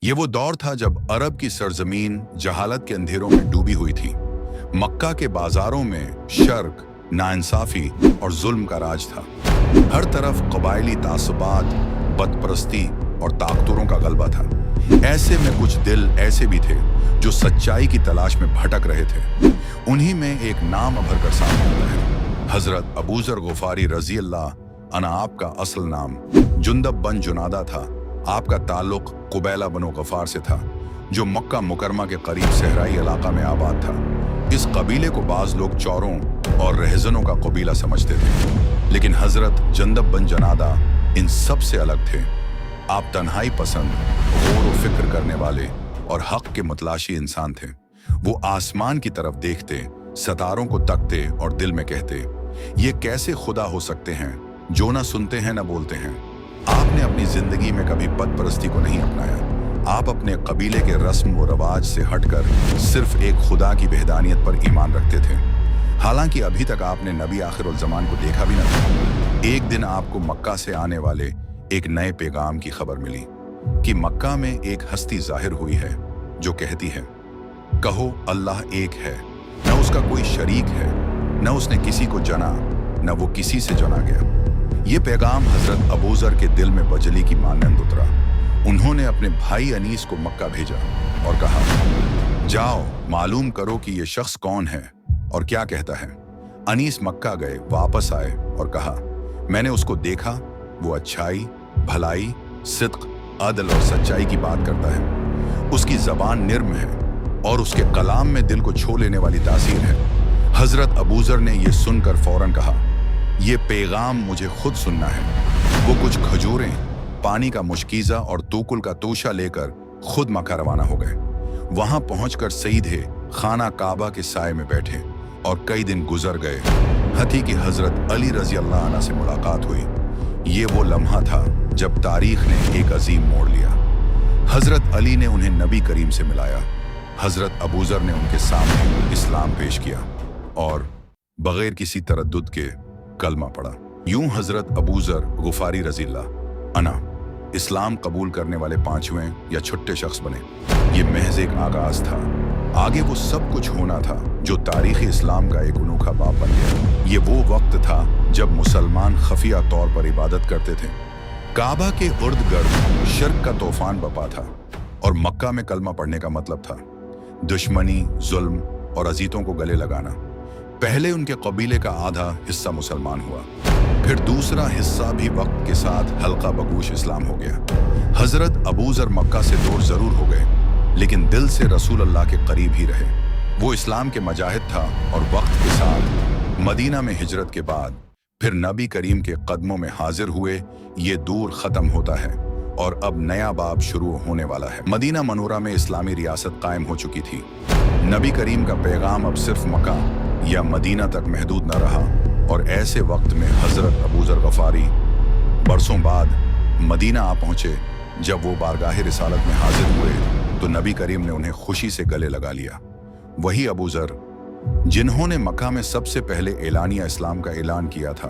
ये वो दौर था जब अरब की सरजमीन जहालत के अंधेरों में डूबी हुई थी। मक्का के बाजारों में शर्क, नाइंसाफी और जुल्म का राज था। हर तरफ कबायली तासुबात, बदपरस्ती और ताकतों का गलबा था। ऐसे में कुछ दिल ऐसे भी थे जो सच्चाई की तलाश में भटक रहे थे। उन्हीं में एक नाम उभर कर सामने आता है, हजरत अबू ज़र ग़िफ़ारी रज़ी अल्लाह अन्हु। आपका असल नाम जुंदब बन जुनादा था। आपका ताल्लुक कुबैला बनो गफ़ार से था, जो मक्का मुकरमा के करीब सहराई इलाका में आबाद था। इस कबीले को बाज़ लोग चौरों और रहज़नों का कबीला समझते थे, लेकिन हजरत जुंदब बन जुनादा इन सब से अलग थे। आप तन्हाई पसंद, गौर व फिक्र करने वाले और हक के मतलाशी इंसान थे। वो आसमान की तरफ देखते, सितारों को तकते और दिल में कहते, ये कैसे खुदा हो सकते हैं जो ना सुनते हैं ना बोलते हैं। आपने अपनी जिंदगी में कभी बदपरस्ती को नहीं अपनाया। आप अपने कबीले के रस्म व रवाज से हटकर सिर्फ एक खुदा की वहदानियत पर ईमान रखते थे। हालांकि अभी तक आपने नबी आखिरुल ज़मान को देखा भी न था। एक दिन आपको मक्का से आने वाले एक नए पैगाम की खबर मिली कि मक्का में एक हस्ती जाहिर हुई है जो कहती है, कहो अल्लाह एक है, न उसका कोई शरीक है, न उसने किसी को जना, न वो किसी से जना गया। ये पैगाम हजरत अबू ज़र के दिल में बजली की मानंद उतरा। उन्होंने अपने भाई अनीस को मक्का भेजा और कहा, जाओ मालूम करो कि ये शख्स कौन है और क्या कहता है। अनीस मक्का गए, वापस आए और कहा, मैंने उसको देखा, वो अच्छाई, भलाई, सिद्क, अदल और सच्चाई की बात करता है। उसकी ज़बान निर्म है और उसके कलाम में दिल को छू लेने वाली तासीर है। हजरत अबू ज़र ने यह सुनकर फौरन कहा, ये पैगाम मुझे खुद सुनना है। वो कुछ खजूरें, पानी का मुश्कीज़ा और तूकुल का तोशा लेकर खुद मक्का रवाना हो गए। वहां पहुंचकर सीधे खाना काबा के साए में बैठे और कई दिन गुजर गए। हती कि हजरत अली रजी अल्लाह अन्हु से मुलाकात हुई। ये वो लम्हा था जब तारीख ने एक अजीम मोड़ लिया। हजरत अली ने उन्हें नबी करीम से मिलाया। हजरत अबू ज़र ने उनके सामने इस्लाम पेश किया और बगैर किसी तरद्दुद के कलमा पड़ा। यूं हजरत अबू ज़र ग़िफ़ारी रज़ी अल्लाह अन्हु इस्लाम कबूल करने वाले पांचवें या छठे शख्स बने। ये महज एक आगाज था। आगे वो सब कुछ होना था जो तारीख़ इस्लाम का एक अनोखा बाब बन गया। ये वो वक्त था जब मुसलमान खफिया तौर पर इबादत करते थे। काबा के इर्द गिर्द शिर्क का तूफान बपा था और मक्का में कलमा पढ़ने का मतलब था दुश्मनी, जुल्म और अजीतों को गले लगाना। पहले उनके कबीले का आधा हिस्सा मुसलमान हुआ, फिर दूसरा हिस्सा भी वक्त के साथ हल्का बगूश इस्लाम हो गया। हजरत अबू ज़र मक्का से दूर जरूर हो गए, लेकिन दिल से रसूल अल्लाह के करीब ही रहे। वो इस्लाम के मुजाहिद था और वक्त के साथ मदीना में हिजरत के बाद फिर नबी करीम के कदमों में हाजिर हुए। ये दूर ख़त्म होता है और अब नया बाब शुरू होने वाला है। मदीना मनूरा में इस्लामी रियासत कायम हो चुकी थी। नबी करीम का पैगाम अब सिर्फ मक्का या मदीना तक महदूद न रहा और ऐसे वक्त में हजरत अबू ज़र ग़िफ़ारी बरसों बाद मदीना आ पहुंचे। जब वो बारगाह रिसालत में हाजिर हुए तो नबी करीम ने उन्हें खुशी से गले लगा लिया। वही अबू ज़र जिन्होंने मक्का में सबसे पहले एलानिया इस्लाम का ऐलान किया था,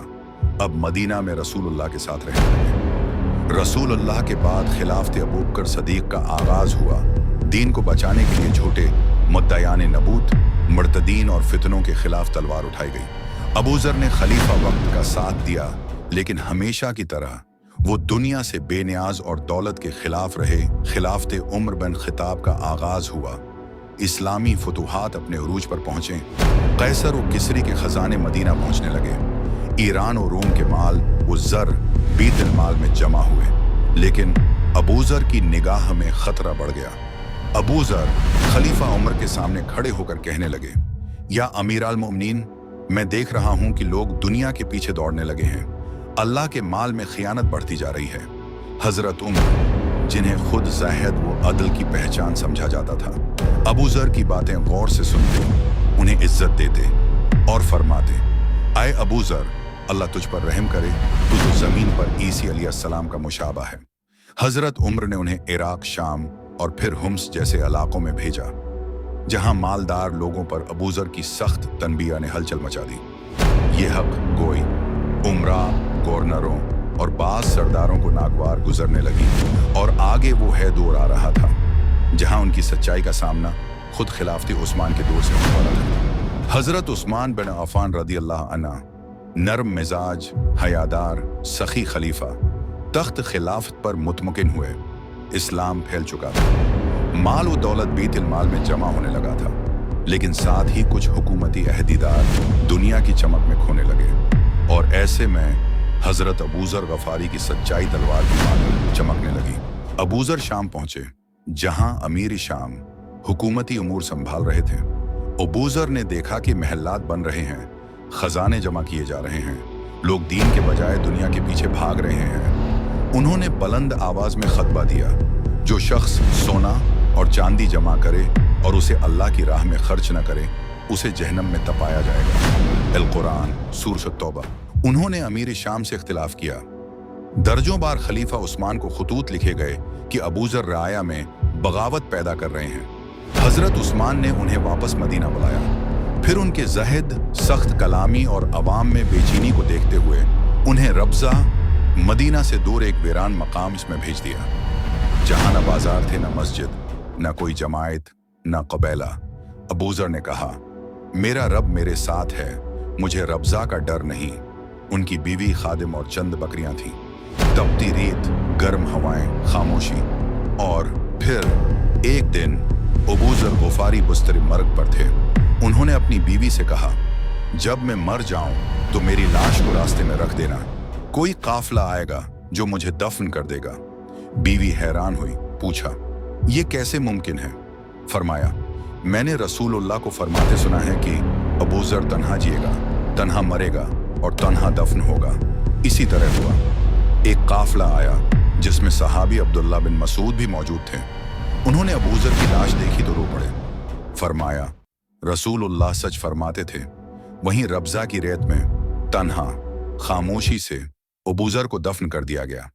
अब मदीना में रसूलुल्लाह के साथ रहने लगे। रसूलुल्लाह के बाद खिलाफत अबू बकर सदीक का आगाज हुआ। दीन को बचाने के लिए झूठे मुद्दयान नबूत, मुर्तदीन और फितनों के खिलाफ तलवार उठाई गई। अबू ज़र ने खलीफा वक्त का साथ दिया, लेकिन हमेशा की तरह वो दुनिया से बेनियाज और दौलत के खिलाफ रहे। खिलाफत उम्र बिन खिताब का आगाज हुआ। इस्लामी फतूहात अपने उरूज पर पहुंचे। कैसर और किसरी के खजाने मदीना पहुंचने लगे। ईरान और रोम के माल वो ज़र बीतुल माल में जमा हुए। लेकिन अबू ज़र की निगाह में खतरा बढ़ गया। अबू ज़र खलीफा उमर के सामने खड़े होकर कहने लगे, या अमीर अल मोमिनीन, मैं देख रहा हूं कि लोग दुनिया के पीछे दौड़ने लगे हैं। अल्लाह के माल में खियानत बढ़ती जा रही है। हजरत उमर, जिन्हें खुद ज़ाहिद व अदल की पहचान समझा जाता था, अबू ज़र की बातें गौर से सुनते, उन्हें इज्जत देते और फरमाते, आए अबू ज़र, अल्लाह तुझ पर रहम करे, तू तो ज़मीन पर ईसा अलैहिस्सलाम का मुशाबा है। हजरत उमर ने उन्हें इराक, शाम और फिर हुम्स जैसे इलाकों में भेजा, जहां मालदार लोगों पर अबू ज़र की सख्त तनबिया ने हलचल मचा दी। ये हक गोई, उमरा, गवर्नरों और बास सरदारों को नागवार गुजरने लगी और आगे वो है दूर आ रहा था। जिनकी सच्चाई का सामना खुद खिलाफती उस्मान के दौर से होने वाला था। हजरत उस्मान बिन अफ़ान रदी अल्लाह अन्हु, नरम मिजाज, हयादार, सखी खलीफा, तख्त खिलाफत पर मुतमकिन हुए। इस्लाम फैल चुका था, माल व दौलत बीतिल माल में जमा होने लगा था, लेकिन साथ ही कुछ हुकूमती अहदीदार दुनिया की चमक में खोने लगे। और ऐसे में हजरत अबूजर गफारी की सच्चाई तलवार की मानो चमकने लगी। अबूजर शाम पहुंचे, जहां अमीर शाम हुकूमती उमूर संभाल रहे थे। अबूजर ने देखा कि महल्लात बन रहे हैं, खजाने जमा किए जा रहे हैं, लोग दीन के बजाय दुनिया के पीछे भाग रहे हैं। उन्होंने बुलंद आवाज में खतबा दिया, जो शख्स सोना और चांदी जमा करे और उसे अल्लाह की राह में खर्च न करे, उसे जहन्नम में तपाया जाएगा। अल कुरान सूरह तौबा। उन्होंने अमीर शाम से इख्तिलाफ किया। दर्जों बार खलीफा उस्मान को खतूत लिखे गए कि अबूजर राया में बगावत पैदा कर रहे हैं। हजरत उस्मान ने उन्हें वापस मदीना बुलाया। फिर उनके जहद, सख्त कलामी और अवाम में बेचैनी को देखते हुए उन्हें रब्जा, मदीना से दूर एक वीरान मकाम इसमें भेज दिया, जहां न बाजार थे, न मस्जिद, न कोई जमायत, न कबैला। अबूजर ने कहा, मेरा रब मेरे साथ है, मुझे रब्जा का डर नहीं। उनकी बीवी, खादिम और चंद बकरियां थीं। तपती रेत, गर्म हवाएं, खामोशी। और फिर एक दिन अबूजर गफारी बुस्तर मर्ग पर थे। उन्होंने अपनी बीवी से कहा, जब मैं मर जाऊं तो मेरी लाश को रास्ते में रख देना, कोई काफिला आएगा जो मुझे दफन कर देगा। बीवी हैरान हुई, पूछा, ये कैसे मुमकिन है? फरमाया, मैंने रसूलुल्लाह को फरमाते सुना है कि अबूजर तन्हा जिएगा, तन्हा मरेगा और तन्हा दफन होगा। इसी तरह हुआ। एक काफिला आया जिसमें सहाबी अब्दुल्ला बिन मसूद भी मौजूद थे। उन्होंने अबूजर की लाश देखी तो रो पड़े। फरमाया, रसूलुल्लाह सच फरमाते थे। वहीं रब्जा की रेत में तन्हा खामोशी से अबूजर को दफन कर दिया गया।